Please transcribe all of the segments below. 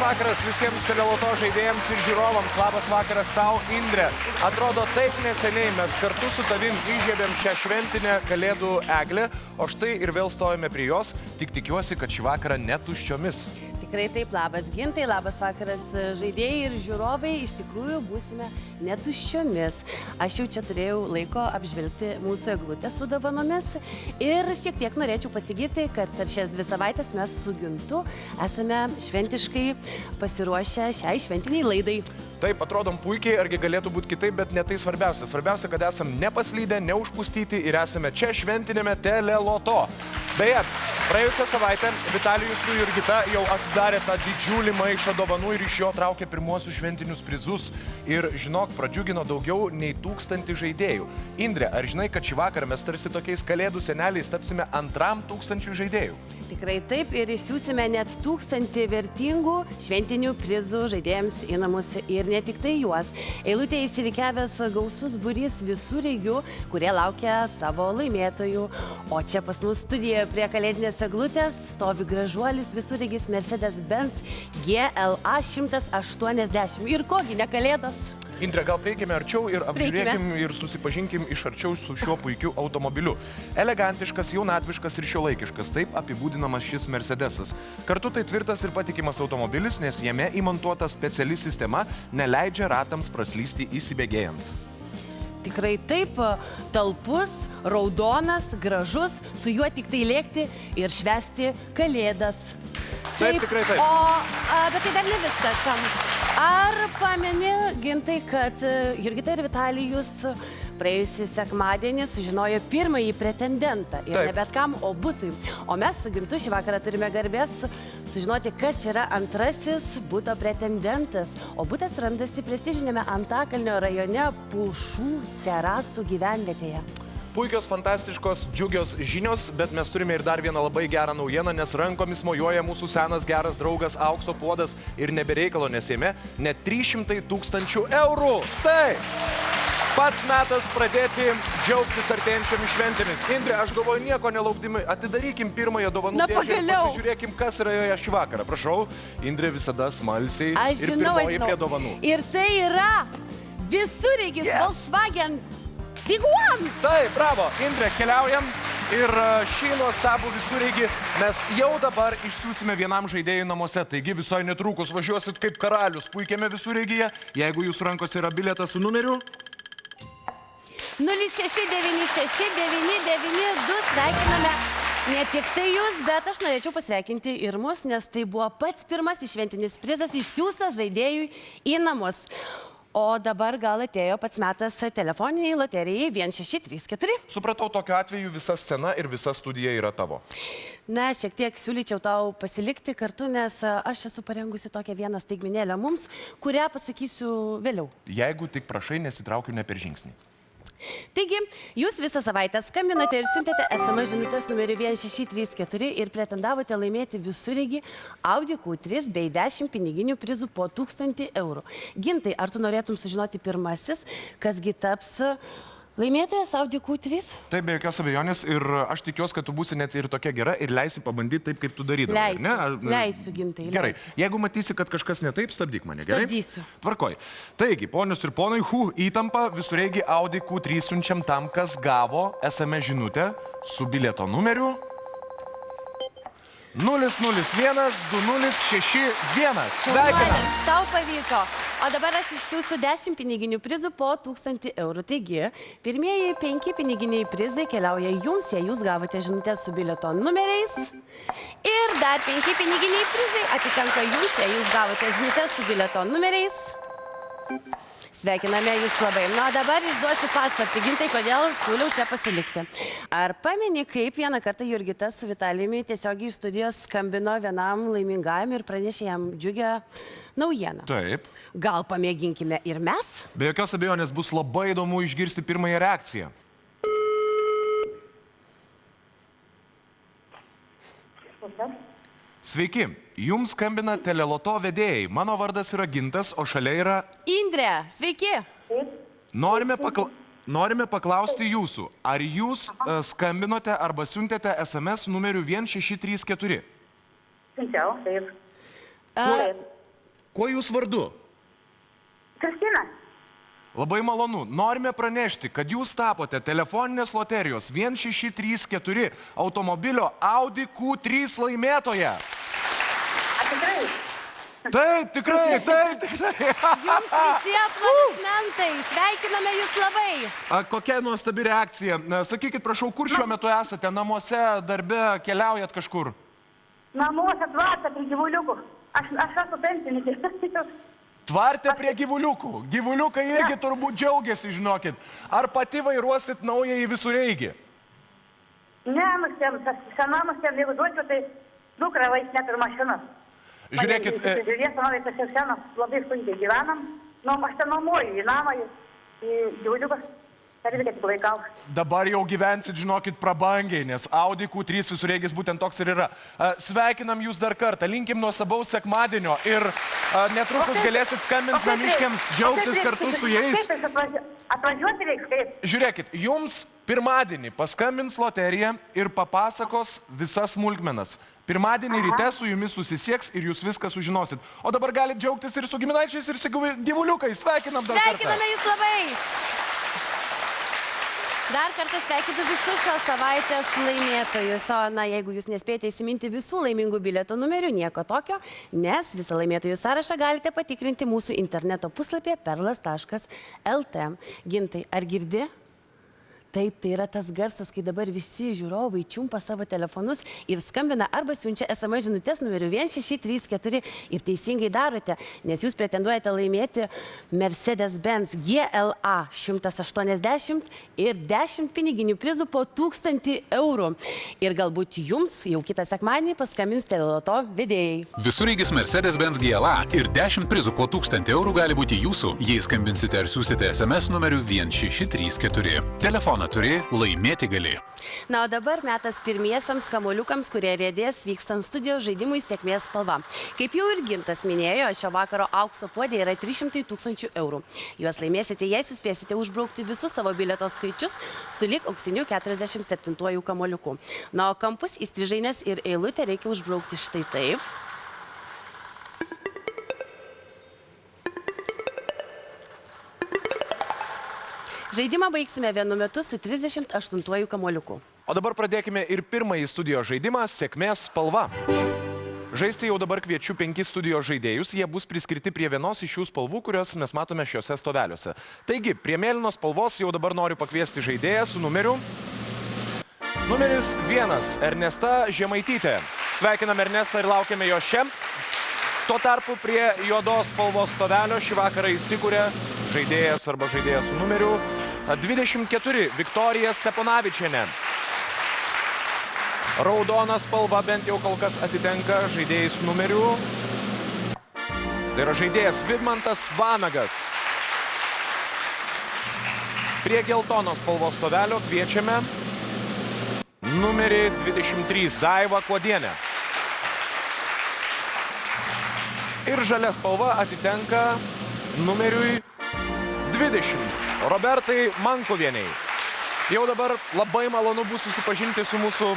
vakaras visiems Teleloto žaidėjams ir žiūrovams. Labas vakaras tau, Indre. Atrodo, taip neseniai mes kartu su tavim įžiebėm šią šventinę Kalėdų eglę, o štai ir vėl stovime prie jos. Tik tikiuosi, kad šį vakarą netuščiomis. Tikrai taip, labas Gintai, labas vakaras žaidėjai ir žiūrovai. Iš tikrųjų būsime netuščiomis. Aš jau čia turėjau laiko apžvelgti mūsų eglutę su dovanomis ir šiek tiek norėčiau pasigirti, kad per šias 2 savaitės mes su Gintu esame šventiškai pasiruošę šiai šventiniai laidai. Taip, atrodom puikiai, argi galėtų būti kitaip, bet ne tai svarbiausia. Svarbiausia, kad esam nepaslydę, neužpustyti ir esame čia šventinėme Teleloto. Beje, praėjusią savaitę Vitalijus su Jurgita jau atidarė tą didžiulį maišą dovanų ir iš jo traukė pirmuosius šventinius prizus. Ir žinok, pradžiugino daugiau nei 1000 žaidėjų. Indre, ar žinai, kad šį vakarą mes tarsi tokiais kalėdų seneliais tapsime 2000 žaidėjų? Tikrai taip ir išsiųsime net 1000 vertingų šventinių prizų žaidėjams į namus ir ne tik tai juos. Eilutėje įsirikiavęs gausus būrys visureigių, kurie laukia savo laimėtojų. O čia pas mus studijoje prie kalėdinės eglutės stovi gražuolis visureigis Mercedes-Benz GLA 180. Ir kogi, ne kalėdos? Indre, gal prieikime arčiau ir apžiūrėkim ir susipažinkim iš arčiau su šiuo puikiu automobiliu. Elegantiškas, jaunatviškas ir šiuolaikiškas, taip apibūdinamas šis Mercedesas. Kartu tai tvirtas ir patikimas automobilis, nes jame įmontuota speciali sistema neleidžia ratams praslysti įsibėgėjant. Tikrai taip, talpus, raudonas, gražus, su juo tik tai lėkti ir švęsti kalėdas. Taip, tikrai taip. Bet tai dar ne viskas. Ar pameni, Gintai, kad Jurgita ir Vitalijus praėjusį sekmadienį sužinojo pirmąjį pretendentą ir ne bet kam, o butui. O mes su Gintu šį vakarą turime garbės sužinoti, kas yra antrasis buto pretendentas. O butas randasi prestižinėme Antakalnio rajone Pušų terasų gyvenvietėje. Puikios, fantastiškos, džiugios žinios, bet mes turime ir dar vieną labai gerą naujieną, nes rankomis mojuoja mūsų senas geras draugas Aukso puodas ir nebereikalo nesėmė net 300 000 eurų. Tai pats metas pradėti džiaugtis artėjančiomis šventėmis. Indre, aš galvoju, nieko nelaukdami, atidarykim pirmąją dovanų dėžę ir pasižiūrėkim, kas yra joje šį vakarą. Prašau, Indre visada smalsiai ir pirmoji prie dovanų. Ir tai yra visureigis Volkswagen Tiguan! Taip, bravo, Indre, keliaujam ir šį nuostabų visureigį mes jau dabar išsiųsime vienam žaidėjui namuose, taigi visai netrukus važiuosit kaip karalius puikiame visureigyje, jeigu jūsų rankose yra bilietas su numeriu. 06969992 sveikiname ne tik tai jūs, bet aš norėčiau pasveikinti ir mus, nes tai buvo pats pirmasis šventinis prizas išsiųstas žaidėjui į namus. O dabar gal atėjo pats metas telefoniniai loterijai 1634. Supratau, tokiu atveju visa scena ir visa studija yra tavo. Na, šiek tiek siūlyčiau tau pasilikti kartu, nes aš esu parengusi tokią vieną staigmenėlę mums, kurią pasakysiu vėliau. Jeigu tik prašai, nesitraukiu ne per žingsnį. Taigi, jūs visą savaitę skambinate ir siuntėte SMS žinutės numeriu 1634 ir pretendavote laimėti visureigį Audi Q3 bei 10 piniginių prizų po 1000 eurų. Gintai, ar tu norėtum sužinoti pirmasis, kasgi taps laimėtojas Audi Q3? Taip, be jokios abejonės ir aš tikiuosi, kad tu būsi net ir tokia gera ir leisi pabandyti taip, kaip tu darydavai. Leisiu, Gintai. Gerai, jeigu matysi, kad kažkas ne taip, stabdyk mane, gerai? Stabdysiu. Tvarkoj. Taigi, ponios ir ponai, įtampa, visureigį Audi Q3 siunčiam tam, kas gavo SMS žinutę su bilieto numeriu 001-2061. Sveikinam! Tau pavyko. O dabar aš išsiųsiu 10 piniginių prizų po 1000 eurų. Taigi, pirmieji 5 piniginiai prizai keliauja jums, jei jūs gavote žinutę su bilieto numeriais. Ir dar 5 piniginiai prizai atitenka jums, jei jūs gavote žinutę su bilieto numeriais. Sveikiname jūs labai. Na, dabar išduosiu paslaptį, Gintai, kodėl siūliau čia pasilikti. Ar pameni, kaip vieną kartą Jurgita su Vitalijumi tiesiogiai iš studijos skambino vienam laimingajam ir pranešė jam džiugią naujieną? Taip. Gal pamėginkime ir mes? Be jokios abejonės bus labai įdomu išgirsti pirmąją reakciją. Sveiki, jums skambina Teleloto vedėjai. Mano vardas yra Gintas, o šalia yra... Indre, sveiki. Norime paklausti jūsų, ar jūs skambinote arba siuntėte SMS numeriu 1634? Siunčiau, taip. Kuo jūs vardu? Kristina. Labai malonu. Norime pranešti, kad jūs tapote telefoninės loterijos 1634 automobilio Audi Q3 laimėtoja. Tikrai. Taip, tikrai. Jums visi aplodismentai. Sveikiname jūs labai. Kokia nuostabi reakcija. Sakykit, prašau, kur šiuo metu esate? Namuose, darbe, keliaujat kažkur? Namuose tvarta prie gyvuliukų. Aš esu pensininkė. Tvartė prie gyvuliukų. Gyvuliukai irgi turbūt džiaugiasi, žinokit. Ar pati vairuosit naująjį visureigį? Ne, senamastėm, jeigu duočiau, tai dukra vais net ir mašinas. Žiūrėkit. Žiūrės, tas jau senas, labai sunkiai gyvenam. Aš ten nuomoju į namą, į gyvuliukus. Dabar jau gyvensit, žinokit, prabangiai, nes Audi Q3 visureigis būtent toks ir yra. Sveikinam jūs dar kartą, linkim nuostabaus sekmadienio ir netrukus galėsit skambinti namiškiams, džiaugtis kartu su jais. Atvažiuoti reiks kaip? Žiūrėkit, jums pirmadienį paskambins loterija ir papasakos visas smulkmenas. Pirmadienį ryte su jumis susisieks ir jūs viską sužinosit. O dabar galit džiaugtis ir su giminaičiais, ir su gyvuliukais. Sveikinam dar kartą. Sveikiname jūs labai. Dar kartą sveikinu visus šios savaitės laimėtojus. O, jeigu jūs nespėjate įsiminti visų laimingų bilieto numerių, nieko tokio, nes visą laimėtojų sąrašą galite patikrinti mūsų interneto puslapyje perlas.lt. Gintai, ar girdi? Taip, tai yra tas garsas, kai dabar visi žiūrovai čiumpa savo telefonus ir skambina arba siunčia SMS žinutės numeriu 1634 ir teisingai darote, nes jūs pretenduojate laimėti Mercedes-Benz GLA 180 ir 10 piniginių prizų po 1000 eurų. Ir galbūt jums jau kitą sekmadienį paskambins teleloto vedėjai. Visureigis Mercedes-Benz GLA ir 10 prizų po 1000 eurų gali būti jūsų, jei skambinsite ar siūsite SMS numeriu 1634. Telefoną turi, laimėti gali. Na, o dabar metas pirmiesiams kamuoliukams, kurie riedės vykstant studijos žaidimui Sėkmės spalva. Kaip jau ir Gintas minėjo, šio vakaro aukso puodė yra 300 000 eurų. Juos laimėsite, jei suspėsite užbraukti visus savo bilieto skaičius sulig auksiniu 47 kamuoliuku. Na, o kampus, įstrižainės ir eilutę reikia užbraukti štai taip. Žaidimą baigsime vienu metu su 38 kamuoliuku. O dabar pradėkime ir pirmąjį studijos žaidimą Sėkmės spalva. Žaisti jau dabar kviečiu 5 studijos žaidėjus, jie bus priskirti prie vienos iš šių spalvų, kurias mes matome šiuose stoveliuose. Taigi, prie mėlynos spalvos jau dabar noriu pakviesti žaidėją su numeriu. Numeris 1 - Ernesta Žemaitytė. Sveikinam Ernestą ir laukiame jo čia. Tuo tarpu prie juodos spalvos stovelio šį vakarą įsikūrė žaidėjas arba žaidėjas su numeriu 24 Viktorija Steponavičienė. Raudona spalva bent jau kol kas atitenka žaidėjai su numeriu. Tai yra žaidėjas Vidmantas Vanagas. Prie geltonos spalvos stovelio kviečiame numerį 23 Daiva Kuodienė. Ir žalia spalva atitenka numeriui 20 Robertai Mankuvieniai. Jau dabar labai malonu bus susipažinti su mūsų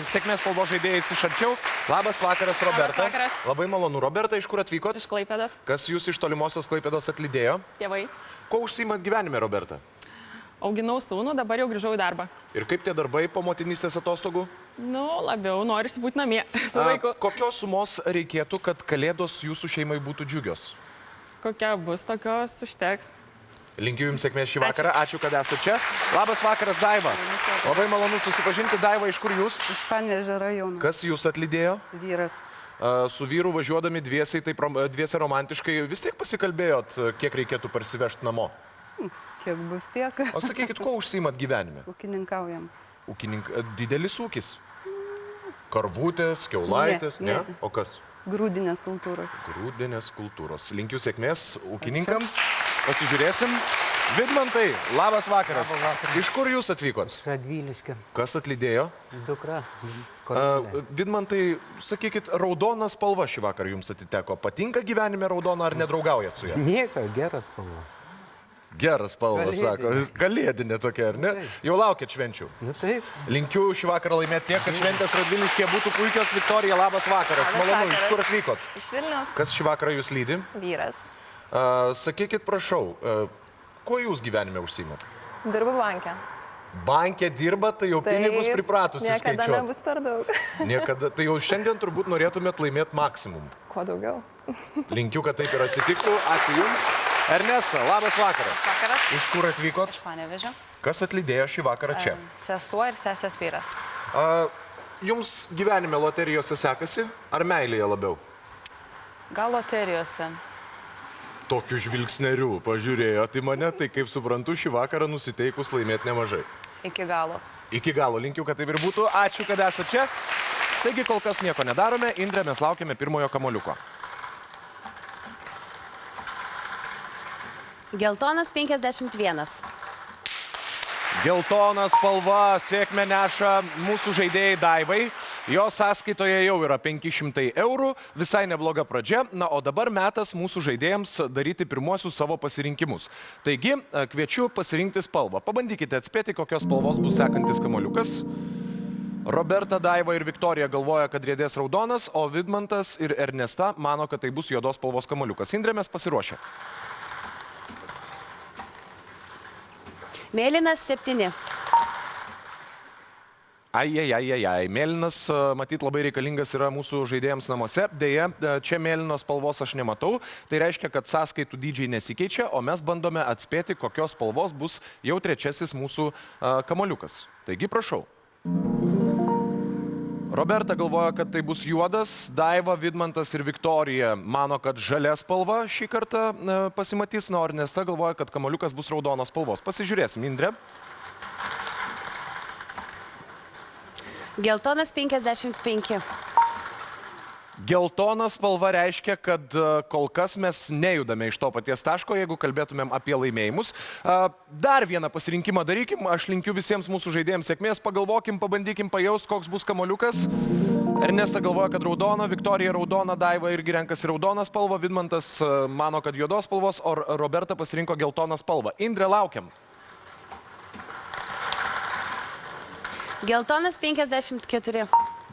Sėkmės spalvos žaidėjais iš arčiau. Labas vakaras, Roberta. Labas vakaras. Labai malonu. Roberta, iš kur atvykot? Iš Klaipėdos. Kas jūs iš tolimosios Klaipėdos atlydėjo? Tėvai. Ko užsiimat gyvenime, Roberta? Auginau sūnų, dabar jau grįžau į darbą. Ir kaip tie darbai po motinystės atostogų? Labiau norisi būti namie su vaiku. Kokios sumos reikėtų, kad kalėdos jūsų šeimai būtų džiugios? Kokia bus, tokios užteks. Linkiu jums sėkmės šį vakarą. Ačiū, kad esate čia. Labas vakaras, Daiva. Labai malonu susipažinti. Daiva, iš kur jūs? Iš Panevėžio rajono. Kas jūs atlydėjo? Vyras. Su vyru važiuodami dviese tai romantiškai vis tiek pasikalbėjot, kiek reikėtų parsivežti namo? Kiek bus tiek? O sakykit, ko užsiimat gyvenime? Ūkininkaujam. Didelis ūkis? Karvutės, kiaulaitės, ne? O kas? Grūdinės kultūros. Grūdinės kultūros. Linkiu sėkmės ūkininkams. Pasižiūrėsim. Vidmantai, labas vakaras. Iš kur jūs atvykot? Iš Radviliškio. Kas atlydėjo? Dukra. Vidmantai, sakykit, raudona spalva šį vakarą jums atiteko. Patinka gyvenime raudona ar nedraugaujat su ja? Nieko, geras spalva. Geras spalvas, sako. Kalėdinė tokia, ar ne? Jau laukiat švenčių. Na taip. Linkiu šį vakarą laimėti tiek, kad šventės Radviliškyje būtų puikios. Viktorija, labas vakaras. Malonu, iš kur atvykot? Iš Vilniaus. Kas šį vakarą jūs lydi? Vyras. Sakykit, prašau, kuo jūs gyvenime užsiimat? Dirbu banke. Bankė dirba, tai jau pinigus pripratusi skaičiuoti. Niekada nebus per daug. Niekada. Tai jau šiandien turbūt norėtumėt laimėti maksimum. Kuo daugiau. Linkiu, kad taip ir atsitiktų. Ačiū Jums. Ernesta, labas vakaras. Vakaras. Iš kur atvykot? Iš Panevėžio. Kas atlydėjo šį vakarą čia? Sesuo ir sesės vyras. Jums gyvenime loterijose sekasi, ar meilėje labiau? Gal loterijose. Tokiu žvilgsneriu pažiūrėjot į mane, tai kaip suprantu, šį vakarą nusiteikus laimėti nemažai. Iki galo. Iki galo, linkiu, kad taip ir būtų. Ačiū, kad esate čia. Taigi kol kas nieko nedarome. Indrė, mes laukiame pirmojo kamoliuko. Geltonas 51. Geltona spalva sėkmę neša mūsų žaidėjai Daivai. Jo sąskaitoje jau yra 500 eurų, visai nebloga pradžia. Na, o dabar metas mūsų žaidėjams daryti pirmuosius savo pasirinkimus. Taigi, kviečiu pasirinkti spalvą. Pabandykite atspėti, kokios spalvos bus sekantis kamoliukas. Roberta, Daiva ir Viktorija galvoja, kad riedės raudonas, o Vidmantas ir Ernesta mano, kad tai bus juodos spalvos kamoliukas. Indrė, mes pasiruošę. Mėlynas 7. Ai. Mėlynas, matyt, labai reikalingas yra mūsų žaidėjams namuose. Deja, čia mėlynos spalvos aš nematau. Tai reiškia, kad sąskaitų dydžiai nesikeičia, o mes bandome atspėti, kokios spalvos bus jau trečiasis mūsų kamoliukas. Taigi, prašau. Roberta galvoja, kad tai bus juodas. Daiva, Vidmantas ir Viktorija mano, kad žalia spalva šį kartą pasimatys. Na, o Ernesta galvoja, kad kamoliukas bus raudonos spalvos. Pasižiūrėsim, Indrė. Geltonas 55. Geltona spalva reiškia, kad kol kas mes nejudame iš to paties taško, jeigu kalbėtumėm apie laimėjimus. Dar vieną pasirinkimą darykim. Aš linkiu visiems mūsų žaidėjams sėkmės. Pagalvokim, pabandykim pajaust, koks bus kamoliukas. Ernesta galvoja, kad raudona, Viktorija raudona, Daiva irgi renkasi raudoną spalvą, Vidmantas mano, kad juodos spalvos, o Roberta pasirinko geltoną spalvą. Indrė, laukiam. Geltonas 54.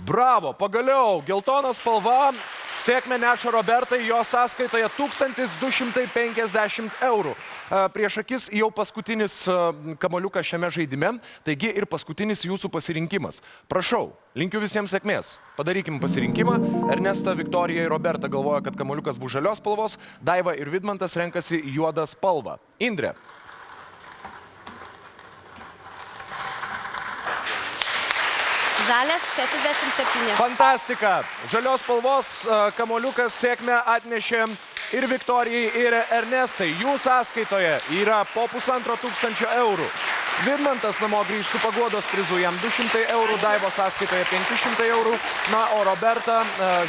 Bravo, pagaliau, geltona spalva, sėkmę neša Robertai, jo sąskaitoje 1250 eurų. Prieš akis jau paskutinis kamoliukas šiame žaidime, taigi ir paskutinis jūsų pasirinkimas. Prašau, linkiu visiems sėkmės. Padarykim pasirinkimą. Ernesta, Viktorija ir Roberta galvoja, kad kamoliukas bus žalios spalvos, Daiva ir Vidmantas renkasi juodą spalvą. Indrė. Žalias 67. Fantastika. Žalios spalvos kamoliukas sėkmę atnešė ir Viktorijai, ir Ernestai. Jų sąskaitoje yra po 1500 eurų. Vidmantas namo grįž su paguodos prizu, jam 200 eurų, Daivo sąskaitoje 500 eurų. Na, o Roberta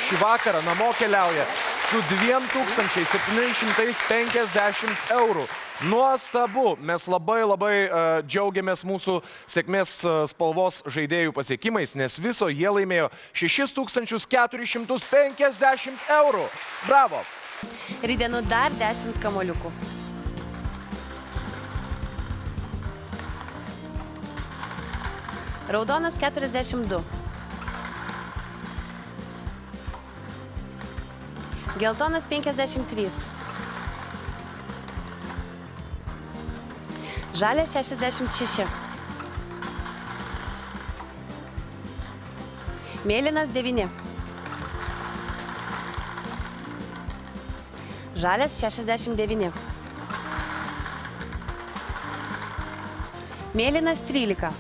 šį vakarą namo keliauja su 2750 eurų. Nuostabu, mes labai džiaugiamės mūsų sėkmės spalvos žaidėjų pasiekimais, nes viso jie laimėjo 6450 eurų. Bravo! Rydenu dar 10 kamoliukų. Raudonas 42. Geltonas 53. Žalias 66. Mėlynas 9. Žalias 69. Mėlynas 13.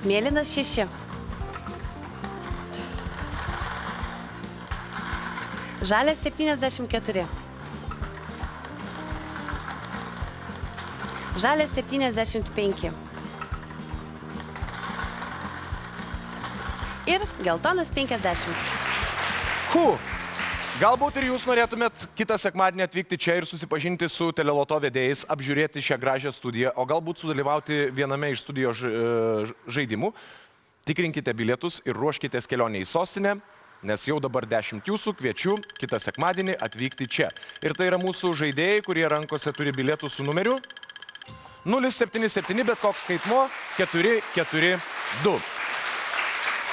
Mėlynas 6. Žalias 74. Žalias 75. Ir geltonas 50. Galbūt ir jūs norėtumėt kitą sekmadienį atvykti čia ir susipažinti su Teleloto vedėjais, apžiūrėti šią gražią studiją, o galbūt sudalyvauti viename iš studijos žaidimų. Tikrinkite bilietus ir ruoškitės kelionę į sostinę. nes jau dabar 10 jūsų kviečiu kitą sekmadienį atvykti čia. Ir tai yra mūsų žaidėjai, kurie rankose turi bilietų su numeriu 077, bet koks skaitmuo 442.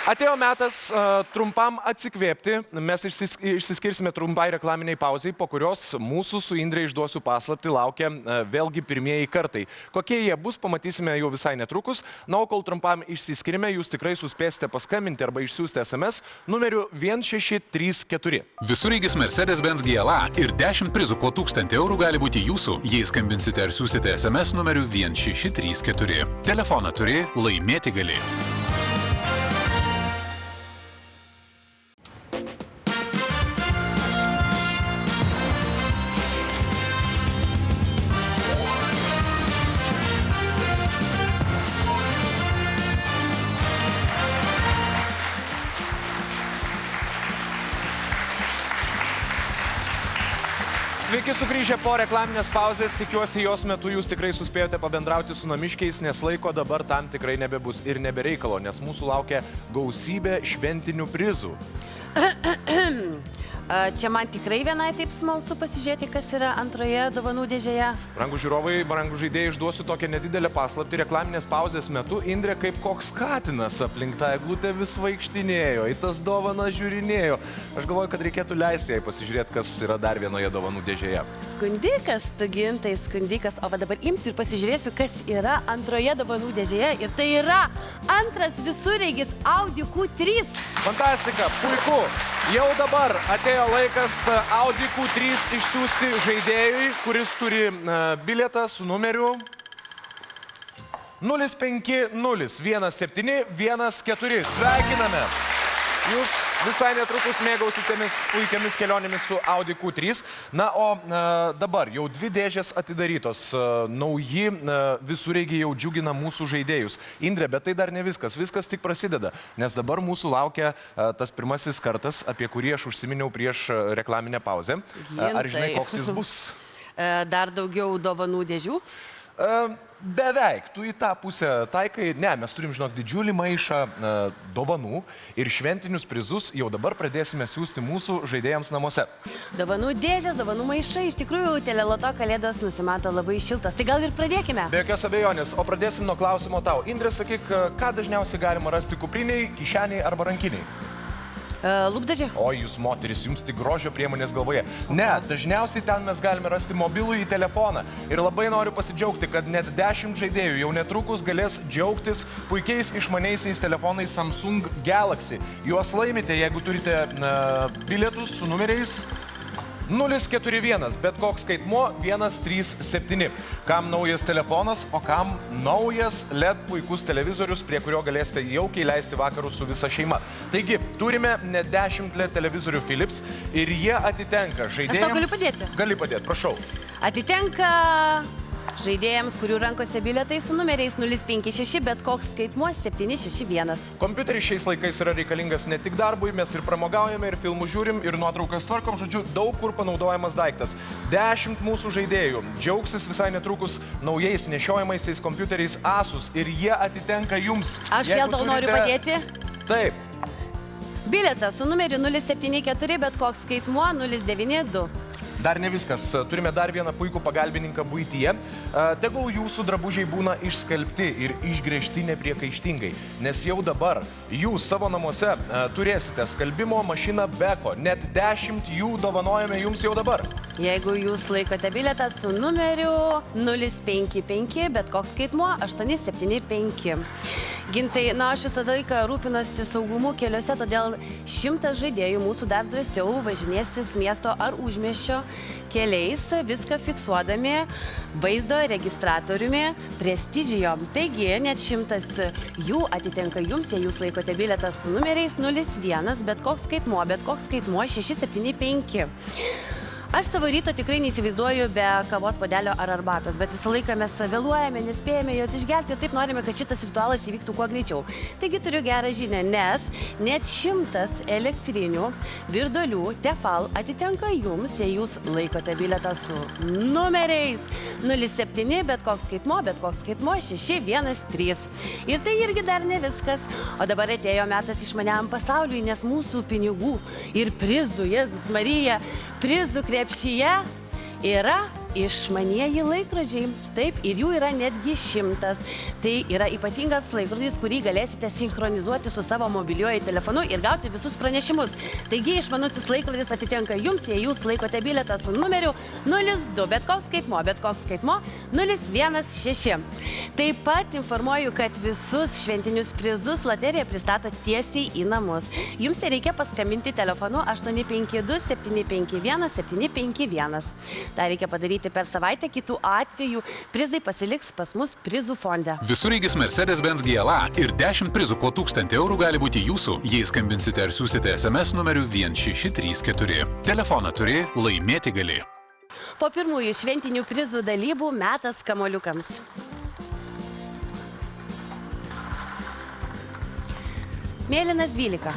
Atėjo metas trumpam atsikvėpti. Mes išsiskirsime trumpai reklaminiai pauzai, po kurios mūsų su Indre išduosiu paslaptį laukia vėlgi pirmieji kartai. Kokie jie bus, pamatysime jau visai netrukus. Na, o kol trumpam išsiskirime, jūs tikrai suspėsite paskambinti arba išsiųsti SMS numeriu 1634. Visureigis Mercedes-Benz GLA ir 10 prizų po 1000 eurų gali būti jūsų, jei skambinsite ar siūsite SMS numeriu 1634. Telefoną turi, laimėti gali. Sveiki sugrįžę po reklaminės pauzės, tikiuosi jos metu jūs tikrai suspėjote pabendrauti su namiškiais, nes laiko dabar tam tikrai nebebus ir nebereikalo, nes mūsų laukia gausybė šventinių prizų. Čia man tikrai vienai taip smalsu pasižiūrėti, kas yra antroje dovanų dėžėje. Brangūs žiūrovai, brangūs žaidėjai, išduosiu tokią nedidelę paslaptį. Reklaminės pauzės metu Indrė kaip koks katinas aplink tą eglutę vis vaikštinėjo, į tas dovanas žiūrinėjo. Aš galvoju, kad reikėtų leisti jai pasižiūrėti, kas yra dar vienoje dovanų dėžėje. Skundikas, tu Gintai, skundikas. O va dabar imsiu ir pasižiūrėsiu, kas yra antroje dovanų dėžėje. Ir tai yra antras visureigis Audi Q3. Fantastika, puiku. Jau dabar atėjo laikas Audi Q3 išsiųsti žaidėjui, kuris turi bilietą su numeriu 0501714. Sveikiname! Jūs visai netrukus mėgausitėmis puikiamis kelionėmis su Audi Q3. Na, o dabar jau 2 dėžės atidarytos. Nauji visureigiai jau džiugina mūsų žaidėjus. Indre, bet tai dar ne viskas. Viskas tik prasideda. Nes dabar mūsų laukia tas pirmasis kartas, apie kurį aš užsiminiau prieš reklaminę pauzę. Ar žinai, koks jis bus? Dar daugiau dovanų dėžių? Beveik, tu į tą pusę taikai. Ne, mes turim, žinok, didžiulį maišą dovanų ir šventinius prizus jau dabar pradėsime siūsti mūsų žaidėjams namuose. Dovanų dėžės, dovanų maišai. Iš tikrųjų, Teleloto kalėdos nusimato labai šiltas. Tai gal ir pradėkime? Be jokios abejonės, o pradėsim nuo klausimo tau. Indrė, sakyk, ką dažniausiai galima rasti kupriniai, kišeniai arba rankiniai? Lūpdažį. O, jūs moteris, jums tik grožio priemonės galvoje. Ne, dažniausiai ten mes galime rasti mobilųjį telefoną. Ir labai noriu pasidžiaugti, kad net 10 žaidėjų jau netrukus galės džiaugtis puikiais išmaniaisiais telefonais Samsung Galaxy. Juos laimite, jeigu turite bilietus su numeriais 041, bet koks skaitmuo 137. Kam naujas telefonas, o kam naujas LED puikus televizorius, prie kurio galėsite jaukiai leisti vakarus su visa šeima. Taigi, turime net 10 LED televizorių Philips ir jie atitenka žaidėjams... Aš tau galiu padėti? Gali padėti, prašau. Atitenka žaidėjams, kurių rankose bilietai su numeriais 056, bet koks skaitmuo 761. Kompiuteris šiais laikais yra reikalingas ne tik darbui, mes ir pramogaujame, ir filmų žiūrim, ir nuotraukas tvarkom, žodžiu, daug kur panaudojamas daiktas. 10 mūsų žaidėjų džiaugsis visai netrukus naujais nešiojamaisiais kompiuteriais Asus ir jie atitenka jums. Aš vėl tau noriu padėti. Taip. Bilietą su numeriu 074, bet koks skaitmuo 092. Dar ne viskas. Turime dar vieną puikų pagalbininką buityje. Tegul jūsų drabužiai būna išskalbti ir išgręžti nepriekaištingai, nes jau dabar jūs savo namuose turėsite skalbimo mašiną Beko. Net 10 jų dovanojame jums jau dabar. Jeigu jūs laikote bilietą su numeriu 055, bet koks skaitmuo 875. Gintai, na, aš visą laiką rūpinosi saugumu keliuose, todėl 100 žaidėjų mūsų dar drąsiau važinėsis miesto ar užmiesčio keliais, viską fiksuodami vaizdo registratoriumi Prestižijom. Taigi, net 100 jų atitenka jums, jei jūs laikote bilietą su numeriais 01, bet koks skaitmuo 675. Aš savo ryto tikrai neįsivaizduoju be kavos puodelio ar arbatos, bet visą laiką mes vėluojame, nespėjame jos išgerti ir taip norime, kad šitas ritualas įvyktų kuo greičiau. Taigi turiu gerą žinią, nes net 100 elektrinių virdulių Tefal atitenka jums, jei jūs laikote bilietą su numeriais 07, bet koks skaitmo 613. Ir tai irgi dar ne viskas. O dabar atėjo metas išmaniam pasauliui, nes mūsų pinigų ir prizų, Jėzus Marija, prizų krepšyje yra išmanieji laikrodžiai. Taip, ir jų yra netgi 100. Tai yra ypatingas laikrodis, kurį galėsite sinchronizuoti su savo mobiliuoju telefonu ir gauti visus pranešimus. Taigi, išmanusis laikrodis atitenka jums, jei jūs laikote bilietą su numeriu 02, bet koks skaitmo 016. Taip pat informuoju, kad visus šventinius prizus loterija pristato tiesiai į namus. Jums tai reikia paskambinti telefonu 852 751 751. Tai reikia padaryti per savaitę, kitų atvejų prizai pasiliks pas mus prizų fonde. Visureigis Mercedes-Benz GLA ir 10 prizų po 1000 eurų gali būti jūsų, jei skambinsite ar siūsite SMS numeriu 1634. Telefoną turi, laimėti gali. Po pirmųjų šventinių prizų dalybų metas kamuoliukams. Mėlynas 12.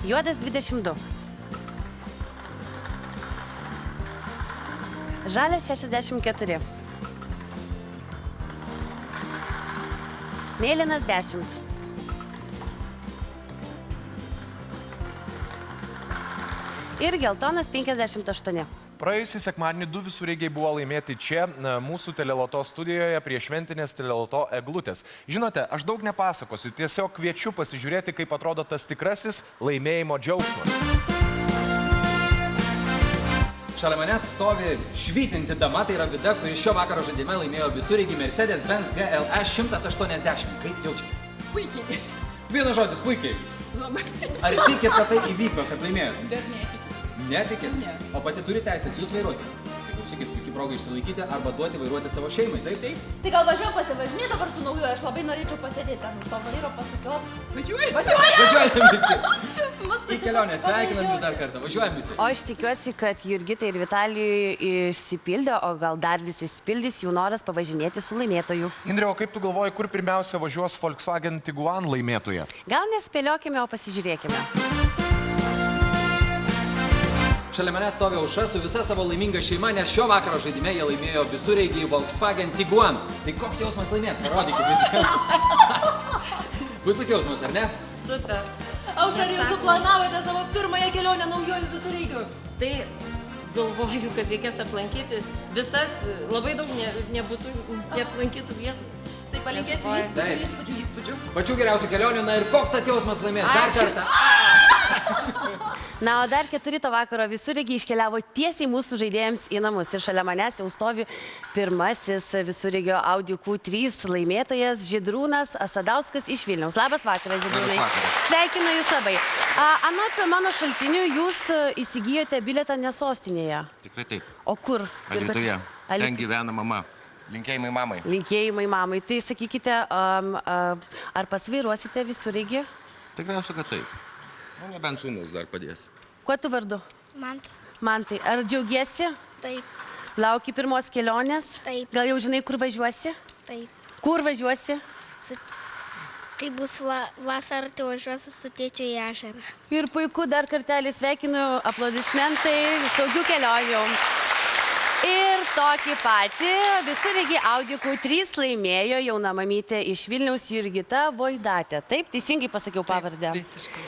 Juodas 22. Žalias 64. Mėlynas 10. Ir geltonas 58. Praėjusį sekmadienį 2 visureigiai buvo laimėti čia, mūsų teleloto studijoje, prie šventinės teleloto eglutės. Žinote, aš daug nepasakosiu, tiesiog kviečiu pasižiūrėti, kaip atrodo tas tikrasis laimėjimo džiaugsmas. Šalia manęs stovi švytinti dama, tai yra Vida, kuri šio vakaro žaidime laimėjo visureigį Mercedes-Benz GLA 180. Kaip jaučiatės? Puikiai. Vienas žodis, puikiai. Labai. Ar tikit, kad tai įvyko, kad laimėjot? Bet netikit. Netikit? Ne. O pati turi teisės, jūs vairuosite. Klausykit, puikiai progą išsilaikyti arba duoti vairuoti savo šeimai, taip? Taip. Tai gal važiuoju pasivažinėti dabar su nauju, aš labai norėčiau pasėdėti ten už to vairo pasukiot. Važiuojam visi. Į kelionę, sveikinam jūs dar kartą, važiuojam visi. O aš tikiuosi, kad Jurgitai ir Vitalijui išsipildė, o gal dar vis išsipildys jų noras pavažinėti su laimėtoju. Indrė, o kaip tu galvoji, kur pirmiausia važiuos Volkswagen Tiguan laimėtoje? Gal nespėliokime, o pasižiūrėkime. Šalia manęs stovi Aušra su visa savo laiminga šeima, nes šio vakaro žaidime jie laimėjo visureigį Volkswagen Tiguan. Tai koks jausmas laimėti? Parodykit visi. Puikus jausmas, ar ne? Super. Aušra, ar jūs suplanavote savo pirmąją kelionę naujojų visureigių? Tai galvoju, kad reikės aplankyti visas, labai daug nebūtų neaplankytų vietų. Tai palinkėsiu įspūdžių. Pačių geriausių kelionių, na ir koks tas jausmas laimėti? Dar kartą. Na, o dar 4 vakaro visureigiai iškeliavo tiesiai mūsų žaidėjams į namus. Ir šalia manęs jau stovi pirmasis visureigio Audi Q3 laimėtojas Žydrūnas Asadauskas iš Vilniaus. Labas vakaras, Žydrūnai. Sveikinu jūs labai. Anot mano šaltinių, jūs įsigijote bilietą ne sostinėje. Tikrai taip. O kur? Alytuje. Ten gyvena mama. Linkėjimai mamai. Linkėjimai mamai. Tai sakykite, ar pats vairuosite visureigį? Tikriausiai, kad taip. Nu, nebent sūnus dar padės. Kuo tu vardu? Mantas. Mantai, ar džiaugiesi? Taip. Lauki pirmos kelionės? Taip. Gal jau žinai, kur važiuosi? Taip. Kur važiuosi? Kai bus vasara, tai važiuosi su tėčiu į ežerą. Ir puiku, dar kartelį sveikinu, aplodismentai, saugių kelionių. Ir tokį patį visureigį Audi Q3 laimėjo jauna mamytė iš Vilniaus Jurgita Voidatė. Taip, teisingai pasakiau pavardę. Visiškai.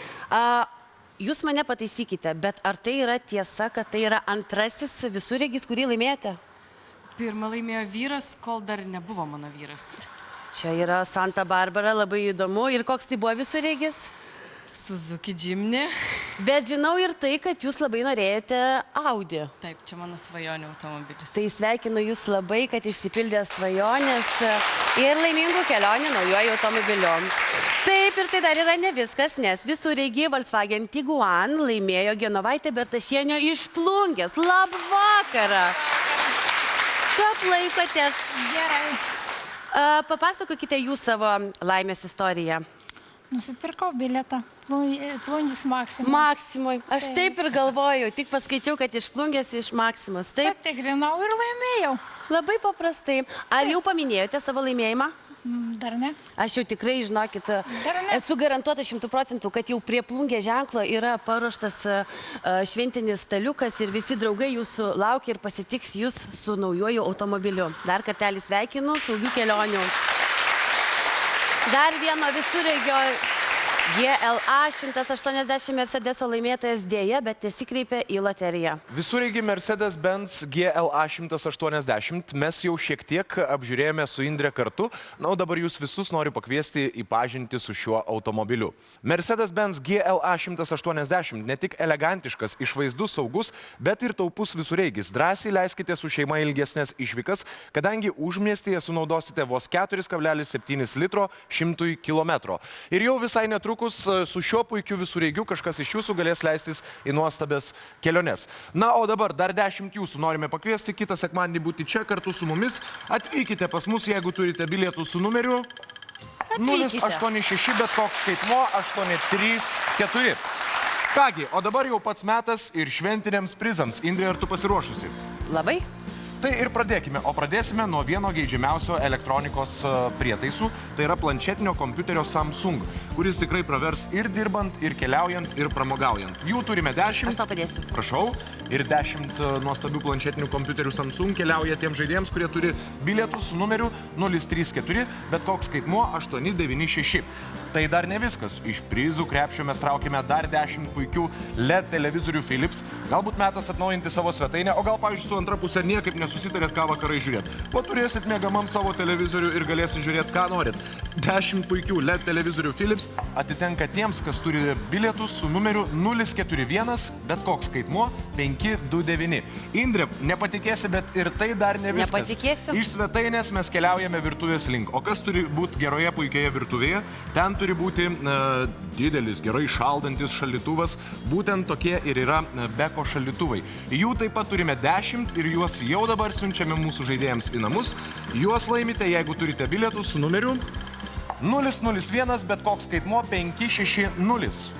Jūs mane pataisykite, bet ar tai yra tiesa, kad tai yra antrasis visureigis, kurį laimėjote? Pirmą laimėjo vyras, kol dar nebuvo mano vyras. Čia yra Santa Barbara, labai įdomu. Ir koks tai buvo visureigis? Suzuki Jimny. Bet žinau ir tai, kad jūs labai norėjote Audi. Taip, čia mano svajonių automobilis. Tai sveikinu jūs labai, kad išsipildė svajonės ir laimingų kelionių naujuoju automobiliu. Taip, ir tai dar yra ne viskas, nes visureigį Volkswagen Tiguan laimėjo Genovaitė Bertašienė iš Plungės. Labą vakarą! Kaip laikotės? Gerai. Papasakokite jūs savo laimės istoriją. Nusipirkau bilietą. Plungės Maksimui. Maksimui. Aš taip ir galvoju, tik paskaičiau, kad iš Plungės iš Maksimos. Taip. Patikrinau ir laimėjau. Labai paprastai. Ar jau paminėjote savo laimėjimą? Dar ne. Aš jau tikrai, žinokit, esu garantuota 100%, kad jau prie Plungės ženklo yra paruoštas šventinis staliukas ir visi draugai jūsų laukia ir pasitiks jūs su naujuoju automobiliu. Dar kartelį sveikinu, saugių kelionių. Dar vieno visureigio GLA 180 Mercedeso laimėtojas dėja, bet nesikreipė į loteriją. Visureigį Mercedes-Benz GLA 180 mes jau šiek tiek apžiūrėjome su Indre kartu, na, o dabar jūs visus noriu pakviesti į pažintį su šiuo automobiliu. Mercedes-Benz GLA 180 ne tik elegantiškas, išvaizdus, saugus, bet ir taupus visureigis. Drąsiai leiskite su šeima ilgesnės išvykas, kadangi užmiestyje sunaudosite vos 4,7 litro 100 km. Ir jau visai netrukus su šiuo puikiu visureigiu kažkas iš jūsų galės leistis į nuostabės keliones. Na, o dabar dar 10 jūsų norime pakviesti kitą sekmadienį būti čia kartu su mumis. Atvykite pas mus, jeigu turite bilietų su numeriu 086, bet koks skaitmo 834. Kągi, o dabar jau pats metas ir šventiniams prizams. Indrė, ar tu pasiruošusi? Labai. Tai ir pradėkime, o pradėsime nuo vieno geidžiamiausio elektronikos prietaisų, tai yra planšetinio kompiuterio Samsung, kuris tikrai pravers ir dirbant, ir keliaujant, ir pramogaujant. Jų turime 10. Aš tau padėsiu. Prašau. Ir 10 nuostabių planšetinių kompiuterių Samsung keliauja tiems žaidėjams, kurie turi bilietų su numeriu 034, bet koks skaitmuo 896. Tai dar ne viskas. Iš prizų krepšio mes traukime dar 10 puikių LED televizorių Philips. Galbūt metas atnaujinti savo svetainę, o gal, pavyzdžiui, su antra pusė niekaip nesusitarėt, ką vakarai žiūrėt. O turėsit mėgamam savo televizorių ir galėsit žiūrėti, ką norit. 10 puikių LED televizorių Philips atitenka tiems, kas turi bilietus su numeriu 041, bet koks skaitmuo 529. Indrė, nepatikėsi, bet ir tai dar ne viskas. Nepatikėsiu. Iš svetainės mes keliaujame virtuvės link. O kas turi būti geroje puikioje virtuvėje? Ten turi būti didelis, gerai šaldantis šaldytuvas. Būtent tokie ir yra Beko šaldytuvai. Jų taip pat turime 10 ir juos jau dabar siunčiame mūsų žaidėjams į namus. Juos laimite, jeigu turite bilietų su numeriu 001, bet koks skaitmuo 560.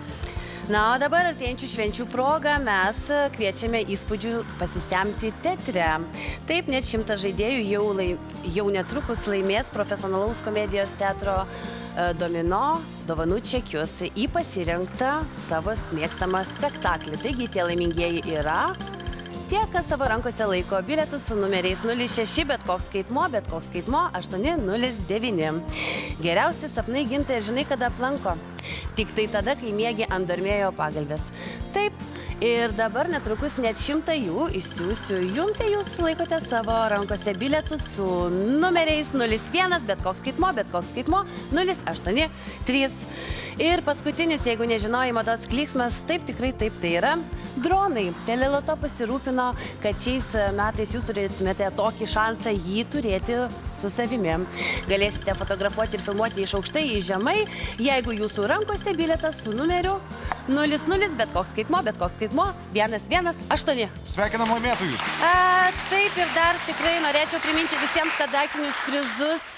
Na, o dabar artėjančių švenčių proga mes kviečiame įspūdžių pasisemti teatre. Taip, net 100 žaidėjų jau netrukus laimės profesionalaus komedijos teatro Domino dovanų čekius į pasirinktą savo mėgstamą spektaklį. Taigi tie laimingieji yra tie, kas savo rankose laiko bilietus su numeriais 06, bet koks skaitmuo 809. Geriausi sapnai Gintai, žinai, kada aplanko? Tik tai tada, kai miegi ant dormėjo pagalbės. Taip, ir dabar netrukus net 100 jų išsiųsiu jums, jei jūs laikote savo rankose bilietus su numeriais 01, bet koks skaitmuo 083. Ir paskutinis, jeigu nežinojai mados klyksmas, taip, tikrai taip tai yra. Dronai. Teleloto pasirūpino, kad šiais metais jūs turėtumėte tokį šansą jį turėti su savimi. Galėsite fotografuoti ir filmuoti iš aukštai į žemai, jeigu jūsų rankose bilietas su numeriu 00, bet koks skaitmuo 118. Sveikinam laimėtojus. Taip, ir dar tikrai norėčiau priminti visiems, kad daiktinius prizus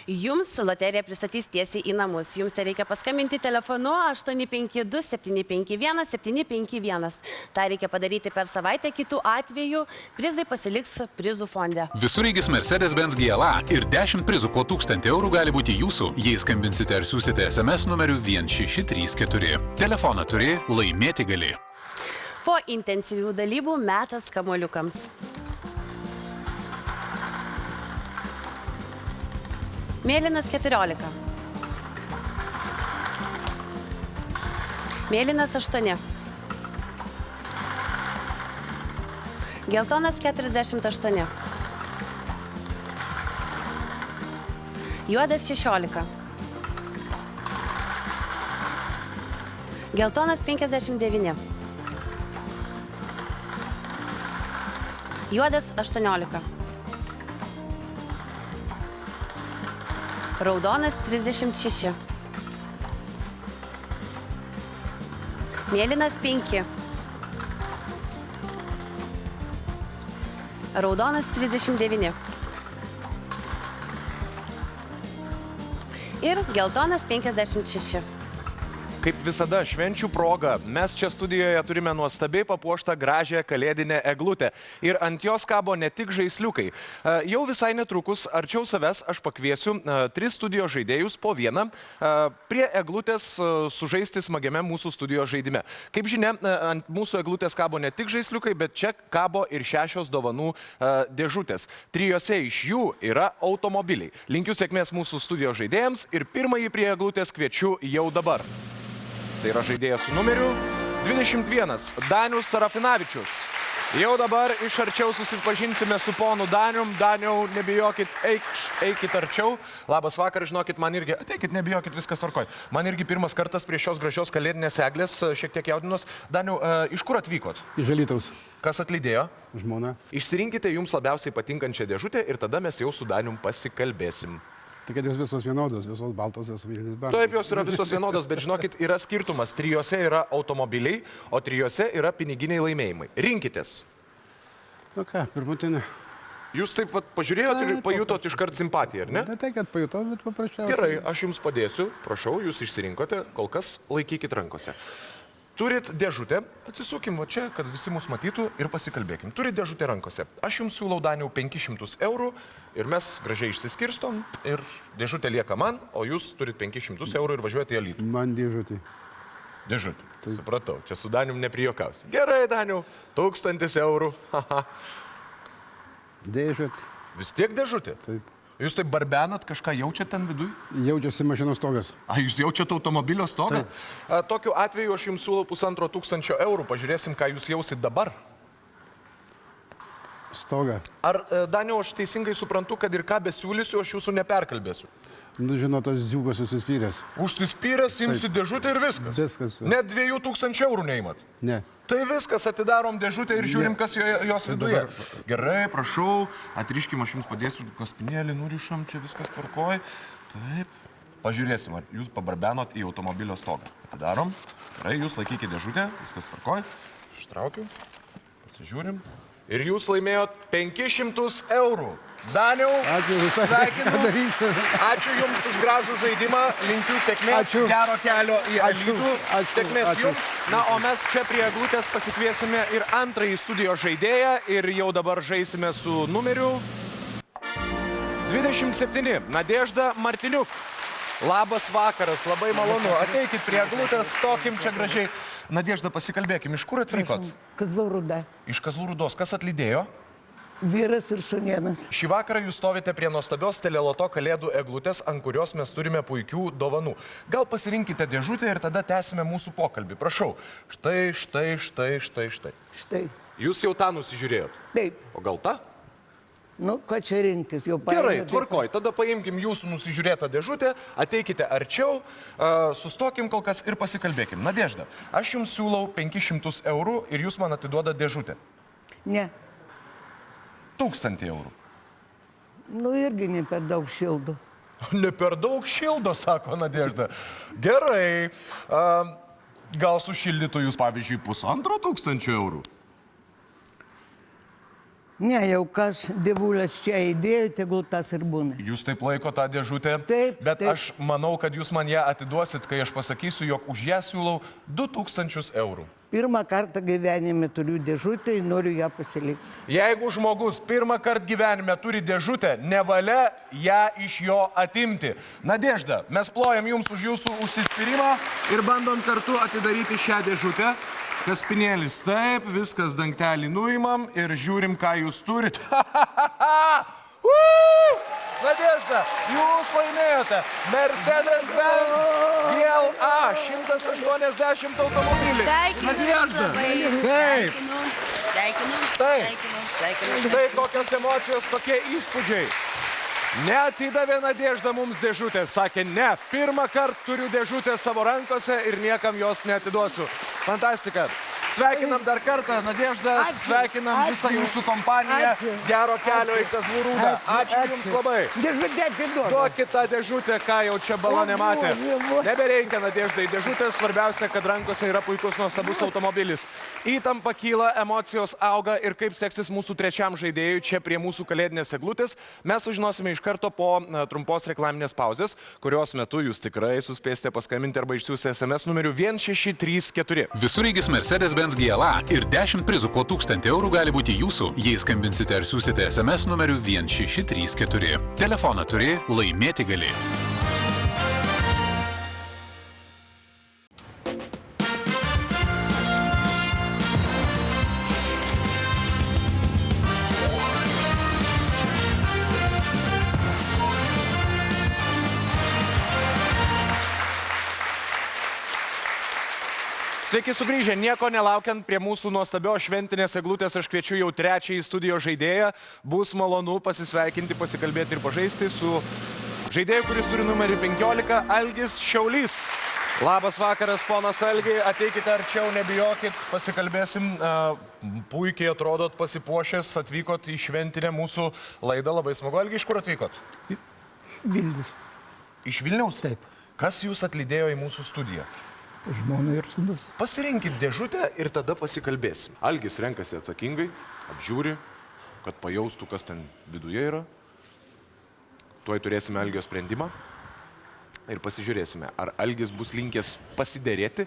jums loterija pristatys tiesiai į namus. Jums reikia paskambinti telefonu 852 751 751. Tai reikia padaryti per savaitę, kitų atveju prizai pasiliks prizų fonde. Visureigis Mercedes-Benz GLA ir 10 prizų po 1000 eurų gali būti jūsų, jei skambinsite ar siūsite SMS numeriu 1634. Telefoną turi, laimėti gali. Po intensyvių dalybų metas kamuoliukams. Mėlynas 14. Mėlynas 8. Geltonas 48. Juodas 16. Geltonas 59. Juodas 18. Raudonas 36. Mėlynas 5. Raudonas 39. Ir geltonas 56. Kaip visada, švenčių proga, mes čia studijoje turime nuostabiai papuoštą gražią kalėdinę eglutę. Ir ant jos kabo ne tik žaisliukai. Jau visai netrukus arčiau savęs aš pakviesiu 3 studijos žaidėjus po vieną prie eglutės sužaisti smagiame mūsų studijos žaidime. Kaip žinia, ant mūsų eglutės kabo ne tik žaisliukai, bet čia kabo ir 6 dovanų dėžutės. 3 iš jų yra automobiliai. Linkiu sėkmės mūsų studijos žaidėjams ir pirmąjį prie eglutės kviečiu jau dabar. Tai yra žaidėjas su numeriu 21, Danius Sarafinavičius. Jau dabar iš arčiau susipažinsime su ponu Danium. Daniau, nebijokit, eikit arčiau. Labas vakaras, žinokit, man irgi, ateikit, nebijokit, viskas tvarkoj. Man irgi pirmas kartas prie šios gražios kalėdinės eglės, šiek tiek jaudinos. Daniau, iš kur atvykot? Iš Alytaus. Kas atlydėjo? Žmona. Išsirinkite jums labiausiai patinkančią dėžutę ir tada mes jau su Danium pasikalbėsim. Tai kad jos visos vienodos, visos baltos, visos vienas. Taip, jos yra visos vienodos, bet žinokit, yra skirtumas. 3 yra automobiliai, o 3 yra piniginiai laimėjimai. Rinkitės. Nu ką, pirmutinė. Jūs taip pažiūrėjot ir pajutot iškart simpatiją, ar ne? Ne tai, kad pajutau, bet paprasčiausiai. Gerai, aš jums padėsiu. Prašau, jūs išsirinkote, kol kas laikykit rankose. Turit dėžutę, atsisukim va čia, kad visi mus matytų ir pasikalbėkim. Turit dėžutę rankose. Aš jums siūlau, Daniau, 500 eurų ir mes gražiai išsiskirstom ir dėžutė lieka man, o jūs turit 500 eurų ir važiuojate į Alytų. Man dėžutė. Dėžutė. Supratau, čia su Danium neprijokausi. Gerai, Daniau, 1000 eurų. Dėžutė. Vis tiek dėžutė? Taip. Jūs taip barbenat, kažką jaučiat ten viduj? Jaučiasi mašinos stogas. Jūs jaučiat automobilio stogą? Taip. Tokiu atveju aš jums siūlau 1500 eurų. Pažiūrėsim, ką jūs jausit dabar. Stogą. Ar, Daniau, aš teisingai suprantu, kad ir ką besiūlysiu, aš jūsų neperkalbėsiu? Nu, žinot, tas dziugas užsispyręs. Užsispyręs, imsi dėžutę ir viskas? Viskas. Net 2000 eurų neįmat? Ne. Tai viskas, atidarom dėžutę ir žiūrim, kas jos viduje. Gerai, prašau, atriškim, aš jums padėsiu, kaspinėlį nurišam, čia viskas tvarkoj. Taip. Pažiūrėsim, ar jūs pabarbenot į automobilio stogą. Atidarom. Gerai, jūs laikykite dėžutę, viskas tvarkoj. Ištraukiu, pasižiūrim. Ir jūs laimėjot 500 eurų. Daniau, sveikinu. Ačiū jums už gražų žaidimą. Linkiu sėkmės, gero kelio į Alytų. Sėkmės jums. Na, o mes čia prie eglutės pasikviesime ir antrąjį studijos žaidėją. Ir jau dabar žaisime su numeriu 27, Nadežda Martiniuk. Labas vakaras, labai malonu. Ateikit prie eglutės, stokim čia gražiai. Nadežda, pasikalbėkim. Iš kur atvykot? Kazlų Rūda. Iš Kazlų Rūdos. Kas atlydėjo? Vyras ir šunienas. Šį vakarą jūs stovite prie nuostabios Teleloto kalėdų eglutės, ant kurios mes turime puikių dovanų. Gal pasirinkite dėžutę ir tada tęsime mūsų pokalbį. Prašau. Štai. Štai. Jūs jau tą nusižiūrėjot? Taip. O gal tą? Nu, ką čia rinktis, jau paėmė. Gerai, tvarkoj. Tada paimkim jūsų nusižiūrėtą dėžutę, ateikite arčiau, sustokim kol kas ir pasikalbėkim. Nadežda, aš jums siūlau 500 eurų ir jūs man atiduoda dėžutę. Ne. 1000 eurų. Nu, irgi ne per daug šildo. Ne per daug šildo, sako Nadežda. Gerai. Gal sušildytų jūs, pavyzdžiui, 1500 eurų? Ne, jau kas dievulės čia įdėjo, tegul tas ir būna. Jūs taip laiko tą dėžutę? Taip. Bet aš manau, kad jūs man ją atiduosit, kai aš pasakysiu, jog už ją siūlau 2000 eurų. Pirmą kartą gyvenime turiu dėžutę ir noriu ją pasilikti. Jeigu žmogus pirmą kartą gyvenime turi dėžutę, nevalia ją iš jo atimti. Nadežda, mes plojam jums už jūsų užsispyrimą ir bandom kartu atidaryti šią dėžutę. Kaspinėlis taip, viskas dangtelį nuimam ir žiūrim, ką jūs turit. Nadežda, jūs laimėjote Mercedes-Benz GLA 180 automobilį. Nadežda. Taip. Sveikinu. Štai kokios emocijos, kokie įspūdžiai. Neatidavė Nadežda mums dėžutės, sakė ne, pirmą kartą turiu dėžutę savo rankose ir niekam jos neatiduosiu. Fantastika. Sveikinam dar kartą, Nadežda, sveikinam visą jūsų kompaniją. Gero kelio į Kazlų Rūdą. Ačiū Jums labai. Dėžutė atiduodu. Duokit tą dėžutę, ką jau čia balonė matė. Nebereikia, Nadeždai, dėžutės, svarbiausia, kad rankose yra puikus nuostabus automobilis. Įtampa kyla, emocijos auga ir kaip seksis mūsų trečiam žaidėjui čia prie mūsų kalėdinės eglutės, mes sužinosime iš karto po trumpos reklaminės pauzės, kurios metu jūs tikrai suspėsite paskambinti arba išsiųsti SMS numeriu 1634. Visureigis Mercedes-Benz GLA ir 10 prizų po 1000 eurų gali būti jūsų, jei skambinsite ar siūsite SMS numeriu 1634. Telefoną turi, laimėti gali. Sveiki sugrįžę, nieko nelaukiant prie mūsų nuostabios šventinės eglutės, aš kviečiu jau trečiąjį studijos žaidėją. Bus malonu pasisveikinti, pasikalbėti ir pažaisti su žaidėju, kuris turi numerį 15, Algis Šiaulys. Labas vakaras, ponas Algi, ateikite arčiau, nebijokit, pasikalbėsim. Puikiai atrodot, pasipuošęs, atvykot į šventinę mūsų laidą, labai smagu. Algi, iš kur atvykot? Vilnius. Iš Vilniaus? Taip. Kas jūs atlydėjo į mūsų studiją? Žmona ir sūnus. Pasirinkit dėžutę ir tada pasikalbėsim. Algis renkasi atsakingai, apžiūri, kad pajaustų, kas ten viduje yra. Tuoj turėsime Algio sprendimą ir pasižiūrėsime, ar Algis bus linkęs pasiderėti,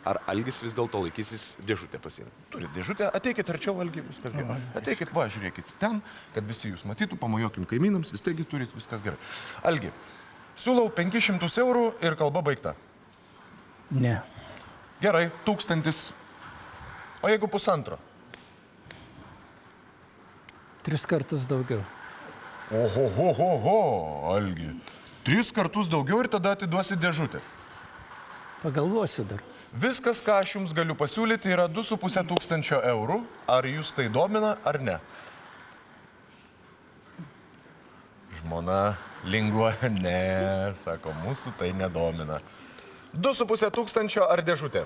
ar Algis vis dėlto laikysis dėžutę pasiimti. Turit dėžutę, ateikit arčiau, Algi, viskas gerai. Ateikit, va, žiūrėkit ten, kad visi jūs matytų, pamojokim kaimynams, vis tiek turit, viskas gerai. Algi, siūlau 500 eurų ir kalba baigta. Ne. Gerai, 1000. O jeigu 1,5? 3 kartus daugiau. Oho, Algi. 3 kartus daugiau ir tada atiduosi dėžutę. Pagalvosiu dar. Viskas, ką aš jums galiu pasiūlyti, yra 2500 eurų. Ar jūs tai domina, ar ne? Žmona linguoja, ne, sako, mūsų tai nedomina. 2500 ar dėžutė?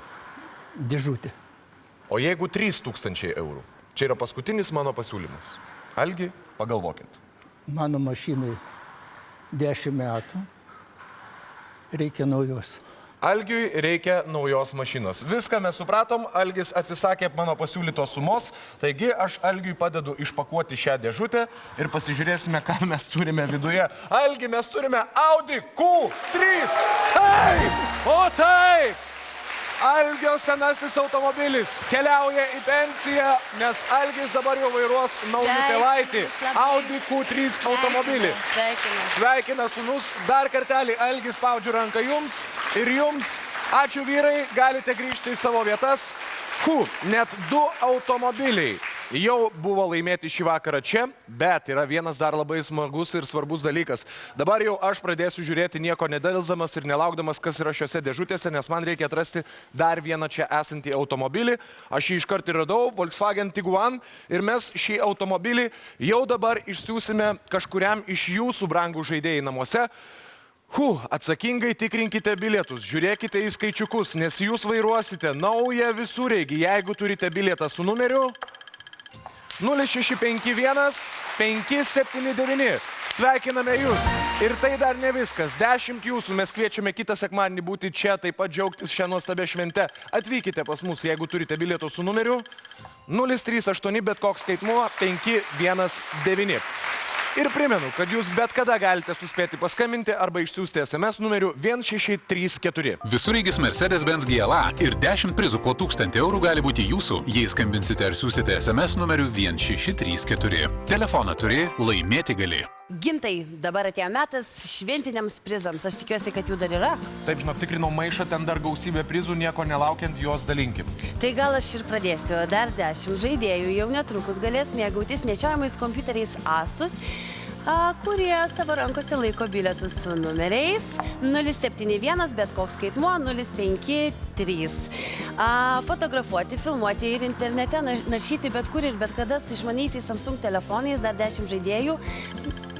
Dėžutė. O jeigu 3000 eurų? Čia yra paskutinis mano pasiūlymas. Algi, pagalvokit. Mano mašinai 10 metų. Reikia naujos. Algiui reikia naujos mašinos. Viską mes supratom, Algis atsisakė mano pasiūlytos sumos, taigi aš Algiui padedu išpakuoti šią dėžutę ir pasižiūrėsime, ką mes turime viduje. Algi, mes turime Audi Q3. Taip! O taip! Algio senasis automobilis keliauja į pensiją, nes Algis dabar jau vairuos naujų tėvaitį Audi Q3 automobilį. Sveikina sūnus, dar kartelį Algis spaudžiu ranką jums ir jums. Ačiū vyrai, galite grįžti į savo vietas. Net 2 automobiliai jau buvo laimėti šį vakarą čia, bet yra vienas dar labai smagus ir svarbus dalykas. Dabar jau aš pradėsiu žiūrėti nieko nedelsdamas ir nelaukdamas, kas yra šiuose dėžutėse, nes man reikia atrasti dar vieną čia esantį automobilį. Aš jį iškart ir radau, Volkswagen Tiguan, ir mes šį automobilį jau dabar išsiųsime kažkuriam iš jūsų brangų žaidėjai namuose. Atsakingai tikrinkite bilietus, žiūrėkite į skaičiukus, nes jūs vairuosite naują visureigį, jeigu turite bilietą su numeriu 0651 579. Sveikiname jūs. Ir tai dar ne viskas. 10 jūsų mes kviečiame kitą sekmadienį būti čia, taip pat džiaugtis šią nuostabę šventę. Atvykite pas mus, jeigu turite bilietų su numeriu 038, bet koks skaitmuo 519. Ir primenu, kad jūs bet kada galite suspėti paskambinti arba išsiųsti SMS numeriu 1634. Visureigis Mercedes-Benz GLA ir 10 prizų po 1000 eurų gali būti jūsų, jei skambinsite ar siūsite SMS numeriu 1634. Telefoną turi, laimėti gali. Gintai, dabar atėjo metas šventiniams prizams. Aš tikiuosi, kad jų dar yra. Taip, žinok, tikrinau maišą, ten dar gausybė prizų, nieko nelaukiant, juos dalinkim. Tai gal aš ir pradėsiu. Dar 10 žaidėjų jau netrukus galės mėgautis nešiojamais kompiuteriais Asus, kurie savo rankose laiko bilietus su numeriais 071, bet koks skaitmuo 053. Fotografuoti, filmuoti ir internete naršyti bet kur ir bet kada su išmaniaisiais Samsung telefonais. Dar 10 žaidėjų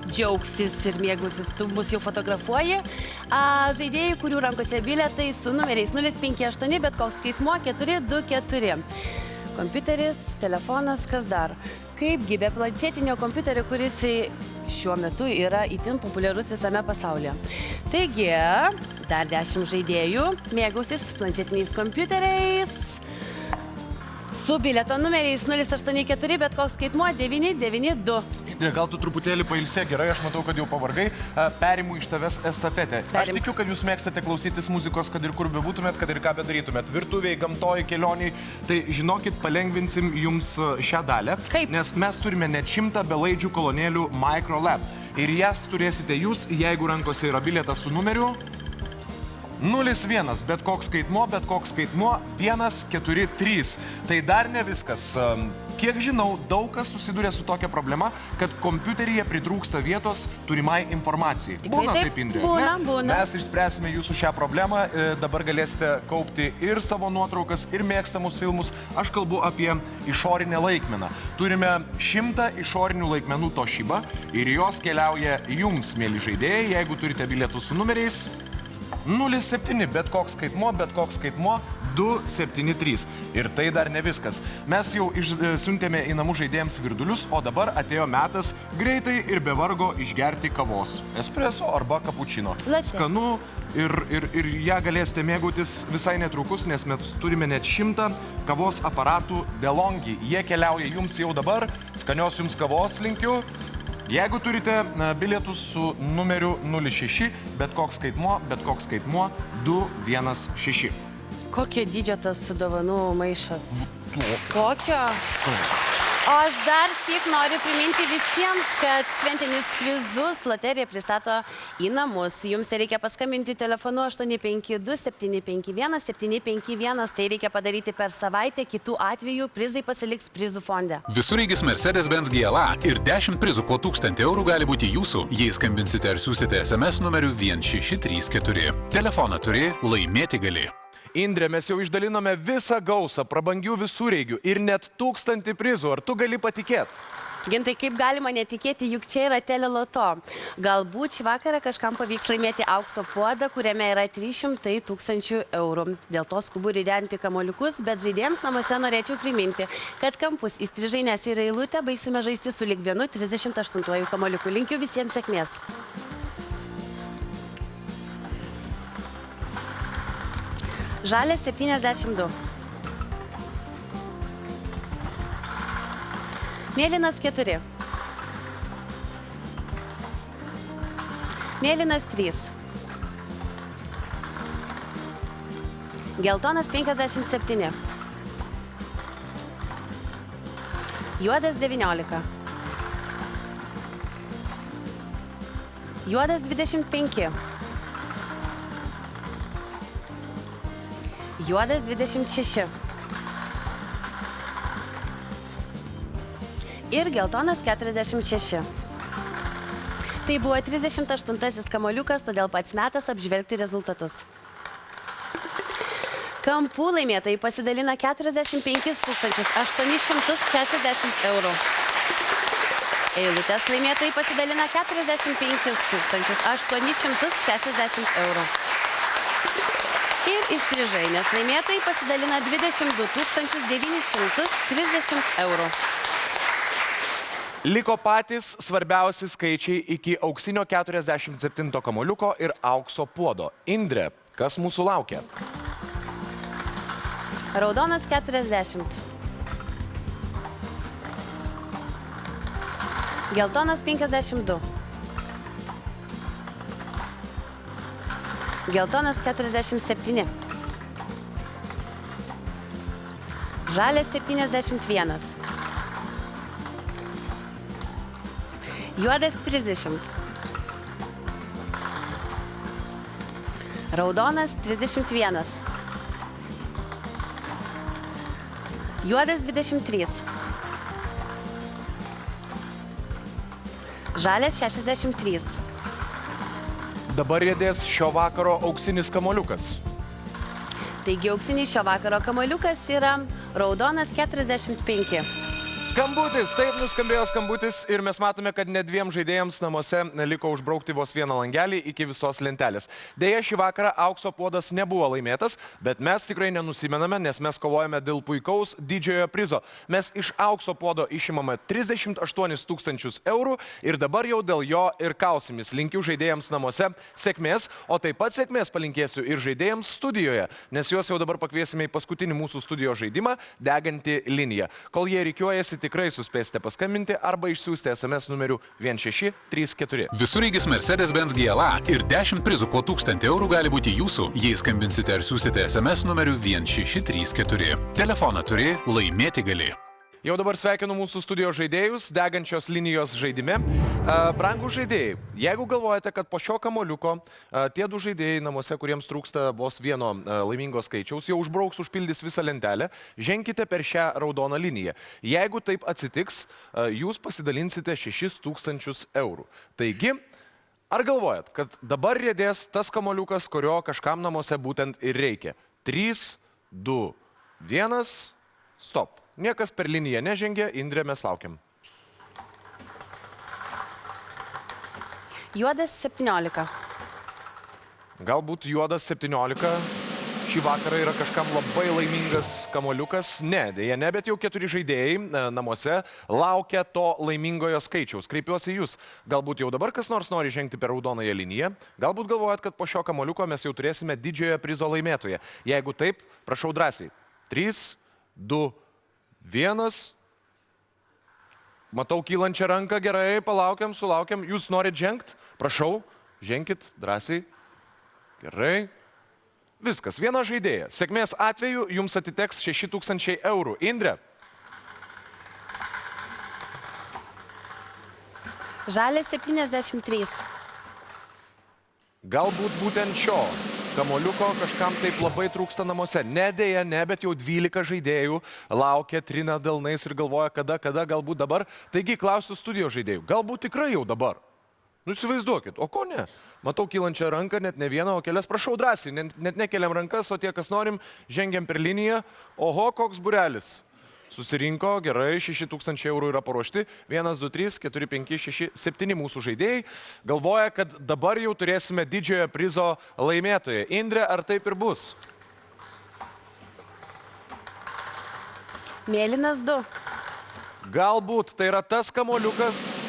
džiaugsis ir mėgausis, tu mus jau fotografuoji. Žaidėjai, kurių rankose bilietai su numeriais 058, bet koks skaitmuo 424. kompiuteris, telefonas, kas dar. Kaipgi be planšetinio kompiuterio, kuris šiuo metu yra itin populiarus visame pasaulyje. Taigi, dar 10 žaidėjų mėgausis planšetiniais kompiuteriais su bilieto numeriais 084, bet koks skaitmuo 992. Indrė, gal tu truputėlį pailsė, gerai, aš matau, kad jau pavargai, perimu iš tavęs estafetę. Aš tikiu, kad jūs mėgstate klausytis muzikos, kad ir kur bebūtumėt, kad ir ką bedarytumėt. Virtuviai, gamtoj, kelioniai. Tai žinokit, palengvinsim jums šią dalę. Kaip? Nes mes turime net 100 belaidžių kolonėlių Microlab. Ir jas turėsite jūs, jeigu rankose yra bilietas su numeriu 01, bet koks skaitmuo 143. Tai dar ne viskas. Kiek žinau, daug kas susiduria su tokia problema, kad kompiuteryje pritrūksta vietos turimai informacijai. Būna taip, Indrė? Būna. Mes išspręsime jūsų šią problemą. Dabar galėsite kaupti ir savo nuotraukas, ir mėgstamus filmus. Aš kalbu apie išorinę laikmeną. Turime 100 išorinių laikmenų Toshiba ir jos keliauja jums, mėly žaidėjai, jeigu turite bilietus su numeriais 07, bet koks skaitmuo 273. Ir tai dar ne viskas. Mes jau siuntėme į namų žaidėjams virdulius, o dabar atėjo metas greitai ir be vargo išgerti kavos. Espresso arba kapučino. Skanu ir ją galėsite mėgautis visai netrukus, nes mes turime net 100 kavos aparatų DeLonghi. Jie keliauja jums jau dabar. Skanios jums kavos linkiu. Jeigu turite bilietus su numeriu 06, bet koks skaitmuo 216. Kokio dydžio tas dovanų maišas? Kokio? O aš dar syk noriu priminti visiems, kad šventinius prizus loterija pristato į namus. Jums reikia paskambinti telefonu 852-751-751. Tai reikia padaryti per savaitę, kitų atveju prizai pasiliks prizų fonde. Visureigis Mercedes-Benz GLA ir 10 prizų po 1000 eurų gali būti jūsų, jei skambinsite ar siūsite SMS numeriu 1634. Telefoną turi, laimėti gali. Indrė, mes jau išdalinome visą gausą prabangių visureigių ir net 1000 prizų. Ar tu gali patikėti? Gintai, kaip galima netikėti, juk čia yra teleloto. Galbūt šį vakarą kažkam pavyks laimėti aukso puodą, kuriame yra 300 000 eurų. Dėl to skubu ridenti kamoliukus, bet žaidėjams namuose norėčiau priminti, kad kampus įstrižainės ir eilutę baigsime žaisti su lyg 38 kamoliuku. Linkiu visiems sėkmės. Žalias 72. Mėlynas 4. Mėlynas 3. Geltonas 57. Juodas 19. Juodas 25. Juodas 26. Ir geltonas 46. Tai buvo 38 kamoliukas, todėl pats metas apžvelgti rezultatus. Kampų laimėtojai pasidalina 45 860 eurų. Eilutės laimėtojai pasidalina 45 860 eurų. Ir įstrižainės laimėtojai pasidalina 22 930 eurų. Liko patys svarbiausi skaičiai iki auksinio 47 kamoliuko ir aukso puodo. Indrė, kas mūsų laukia? Raudonas 40. Geltonas 52. Geltonas 47. Žalias 71. Juodas 30. Raudonas 31. Juodas 23. Žalias 63. Dabar riedės šio vakaro auksinis kamoliukas. Taigi auksinis šio vakaro kamoliukas yra raudonas 45. Skambutis, taip nuskambėjo skambutis ir mes matome, kad net 2 žaidėjams namuose liko užbraukti vos vieną langelį iki visos lentelės. Deja, šį vakarą aukso puodas nebuvo laimėtas, bet mes tikrai nenusimename, nes mes kovojame dėl puikaus didžiojo prizo. Mes iš aukso puodo išimame 38 000 eurų ir dabar jau dėl jo ir kausimis. Linkiu žaidėjams namuose sėkmės, o taip pat sėkmės palinkėsiu ir žaidėjams studijoje, nes juos jau dabar pakviesime į paskutinį mūsų studijos žaidimą – Deganti linija. Kol jie rikiuojasi, tikrai suspėsite paskambinti arba išsiųsti SMS numeriu 1634. Visureigis Mercedes-Benz GLA ir 10 prizų po 1000 eurų gali būti jūsų, jei skambinsite ar siūsite SMS numeriu 1634. Telefoną turi, laimėti gali. Jau dabar sveikinu mūsų studijos žaidėjus Degančios linijos žaidime. Brangūs žaidėjai, jeigu galvojate, kad po šio kamoliuko tie 2 žaidėjai namuose, kuriems trūksta vos vieno laimingo skaičiaus, jau užbrauks, užpildys visą lentelę, ženkite per šią raudoną liniją. Jeigu taip atsitiks, jūs pasidalinsite 6000 eurų. Taigi, ar galvojat, kad dabar riedės tas kamoliukas, kurio kažkam namuose būtent ir reikia? 3, 2, 1, stop. Niekas per liniją nežengė, Indrė, mes laukiam. Juodas 17. Galbūt juodas 17 šį vakarą yra kažkam labai laimingas kamoliukas. Ne, dėja ne, bet jau 4 žaidėjai namuose laukia to laimingojo skaičiaus. Kreipiuosi jūs. Galbūt jau dabar kas nors nori žengti per raudonąją liniją. Galbūt galvojat, kad po šio kamoliuko mes jau turėsime didžiojo prizo laimėtoją. Jeigu taip, prašau drąsiai. 3, 2, 1. Matau kylančią ranką, gerai, palaukiam, sulaukiam. Jūs norit žengt? Prašau, ženkit drąsiai. Gerai. Viskas, viena žaidėja. Sėkmės atveju jums atiteks 6000 eurų. Indrė. Žalias 73. Galbūt būtent šio kamoliuko kažkam taip labai trūksta namuose. Ne, dėja, ne, bet jau 12 žaidėjų laukia, trina delnais ir galvoja, kada, galbūt dabar. Taigi, klausiu studijos žaidėjų. Galbūt tikrai jau dabar. Nu, įsivaizduokit, o ko ne? Matau kylančią ranką, net ne vieną, o kelias. Prašau drąsiai, net nekeliam rankas, o tie, kas norim, žengiam per liniją. Oho, koks burelis. Susirinko, gerai, 6000 eurų yra paruošti. 1, 2, 3, 4, 5, 6, 7 mūsų žaidėjai. Galvoja, kad dabar jau turėsime didžiojo prizo laimėtoją. Indrė, ar taip ir bus? Mėlynas 2. Galbūt tai yra tas kamoliukas,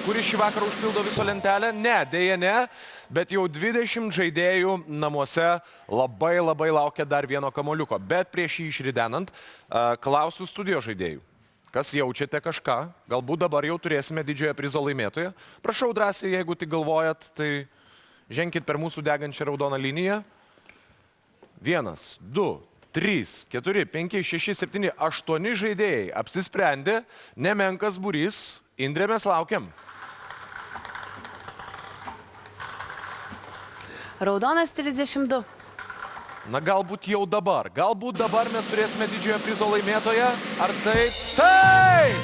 kuris šį vakarą užpildo viso lentelę. Ne, dėja ne. Bet jau 20 žaidėjų namuose labai laukia dar vieno kamoliuko. Bet prieš jį išridenant, klausiu studijos žaidėjų. Kas jaučiate kažką? Galbūt dabar jau turėsime didžiojo prizo laimėtoją. Prašau drąsiai, jeigu tik galvojat, tai ženkit per mūsų degančią raudoną liniją. 1, 2, 3, 4, 5, 6, 7, 8 žaidėjai apsisprendė. Nemenkas būrys. Indrė, mes laukiam. Raudonas 32. Na, galbūt jau dabar. Galbūt dabar mes turėsime didžiojo prizo laimėtoją. Ar taip? Taip!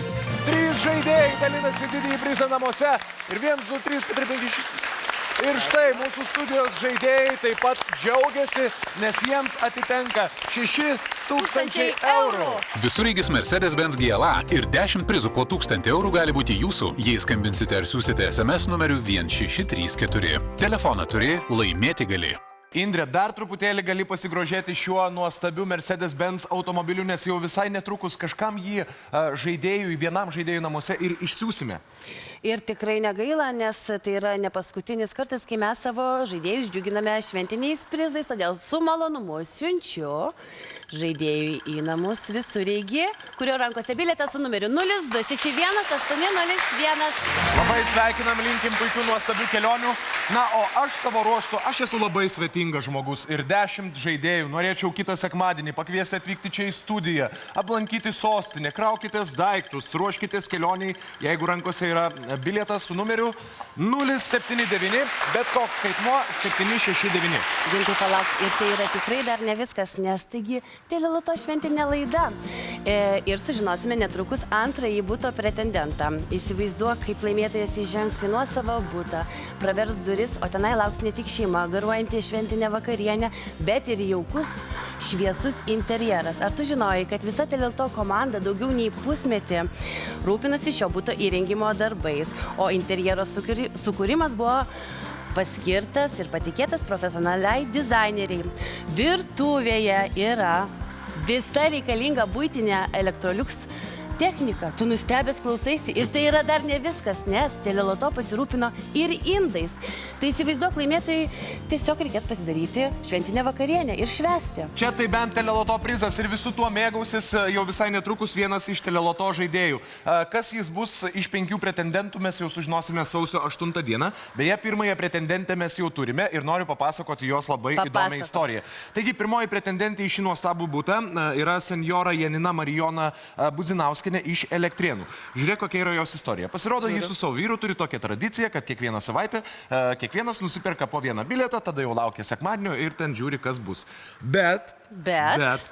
3 žaidėjai dalinasi didįjį prizą namuose. Ir 1, 2, 3, 4, 5, 6. Ir štai mūsų studijos žaidėjai taip pat džiaugiasi, nes jiems atitenka 6000 eurų. Visureigis Mercedes-Benz GLA ir 10 prizų po 1000 eurų gali būti jūsų, jei skambinsite ar siūsite SMS numeriu 1634. Telefoną turi, laimėti gali. Indrė, dar truputėlį gali pasigrožėti šiuo nuostabiu Mercedes-Benz automobiliu, nes jau visai netrukus kažkam jį žaidėjui, vienam žaidėjui namuose ir išsiųsime. Ir tikrai negaila, nes tai yra ne paskutinis kartas, kai mes savo žaidėjus džiuginame šventiniais prizais, todėl su malonumu siunčiu žaidėjui į namus Visureigį, kurio rankose bilietas su numeriu 02618001. Labai sveikinam, linkim puikių nuostabių kelionių. Na, o aš savo ruoštų, aš esu labai svetingas žmogus ir 10 žaidėjų norėčiau kitą sekmadienį pakviesti atvykti čia į studiją, aplankyti sostinę, kraukitės daiktus, ruoškitės kelioniai, jeigu rankose yra bilietas su numeriu 079, bet koks skaitmuo 769. Gintai, palauk, ir tai yra tikrai dar ne viskas, nes taigi Teleloto šventinė laida. Ir sužinosime netrukus antrąjį buto pretendentą. Įsivaizduok, kaip laimėtojas įžengs į nuosavą butą, pravers duris, o tenai lauks ne tik šeima, garuojanti šventinę vakarienę, bet ir jaukus, šviesus interjeras. Ar tu žinojai, kad visa Teleloto komanda daugiau nei pusmetį rūpinosi šio buto įrengimo darbais, o interjero sukūrimas buvo paskirtas ir patikėtas profesionaliai dizaineriai. Virtuvėje yra visa reikalinga buitinė Electrolux technika. Tu nustebęs klausaisi. Ir tai yra dar ne viskas, nes Teleloto pasirūpino ir indais. Tai įsivaizduok, laimėtojai tiesiog reikės pasidaryti šventinę vakarienę ir švęsti. Čia tai bent Teleloto prizas ir visų tuo mėgausis jau visai netrukus vienas iš Teleloto žaidėjų. Kas jis bus iš 5 pretendentų, mes jau sužinosime sausio 8 dieną. Beje, pirmąją pretendentę mes jau turime ir noriu papasakoti jos labai įdomią istoriją. Taigi, pirmoji pretendentė į šį nuostabų butą yra senjora Janina Marijona Budzinauskienė iš Elektrėnų. Žiūrėk, kokia yra jos istorija. Pasirodo, jis su savo vyru turi tokią tradiciją, kad kiekvieną savaitę kiekvienas nusiperka po vieną bilietą, tada jau laukia sekmadienio ir ten žiūri, kas bus. Bet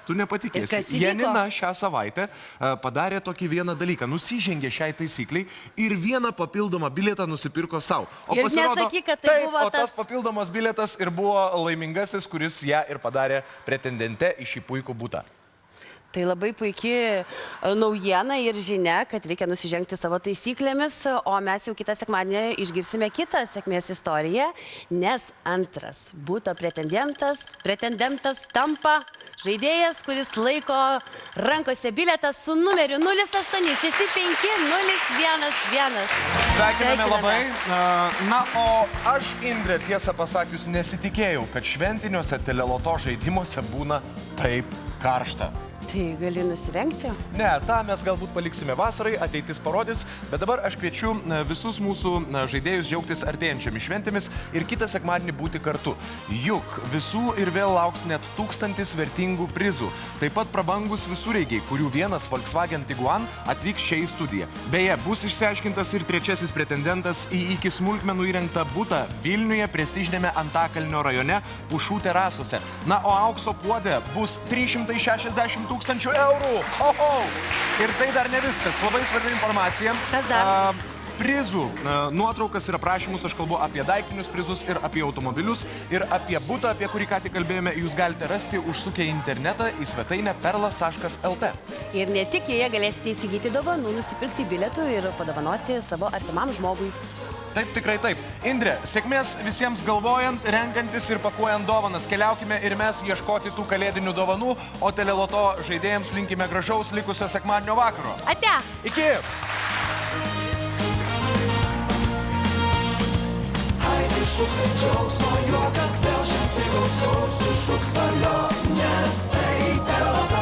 tu nepatikėsi. Janina šią savaitę padarė tokį vieną dalyką. Nusižengė šiai taisykliai ir vieną papildomą bilietą nusipirko savo. Ir nesakyk, kad tai buvo tas... O tas papildomas bilietas ir buvo laimingasis, kuris ją ir padarė pretendente į šį puikų butą. Tai labai puikiai naujiena ir žinia, kad reikia nusižengti savo taisyklėmis, o mes jau kitą sekmadienį išgirsime kitą sėkmės istoriją, nes antras buto pretendentas tampa žaidėjas, kuris laiko rankose bilietą su numeriu 0865011. Sveikiname labai. Na, o aš, Indrė, tiesą pasakius, nesitikėjau, kad šventiniuose Teleloto žaidimuose būna taip karšta. Tai gali nusirengti? Ne, tą mes galbūt paliksime vasarai, ateitis parodys, bet dabar aš kviečiu visus mūsų žaidėjus džiaugtis artėjančiamis šventėmis ir kitą sekmadienį būti kartu. Juk visų ir vėl lauks net 1000 vertingų prizų. Taip pat prabangus visureigiai, kurių vienas Volkswagen Tiguan atvyks čia į studiją. Beje, bus išsiaiškintas ir trečiasis pretendentas į iki smulkmenų įrengtą butą Vilniuje, prestižinėme Antakalnio rajone, Pušų terasose. Na, o aukso puode bus 360 000 eurų. Oho! Ir tai dar ne viskas. Labai svarbi informacija. Kas dar? Prizų nuotraukas ir aprašymus, aš kalbu apie daiktinius prizus ir apie automobilius ir apie butą, apie kurį ką tik kalbėjome, jūs galite rasti užsukę į internetą į svetainę perlas.lt. Ir ne tik joje galėsite įsigyti dovanų, nusipirkti bilietų ir padovanoti savo artimam žmogui. Taip, tikrai taip. Indrė, sėkmės visiems galvojant, renkantis ir pakuojant dovanas. Keliaukime ir mes ieškoti tų kalėdinių dovanų, o Teleloto žaidėjams linkime gražaus likusio sekmadienio vakaro. Ate! Iki! Aidi šūksai džiaugsmo, juokas vėl šimtai balsų sušūks valio, nes tai Teleloto.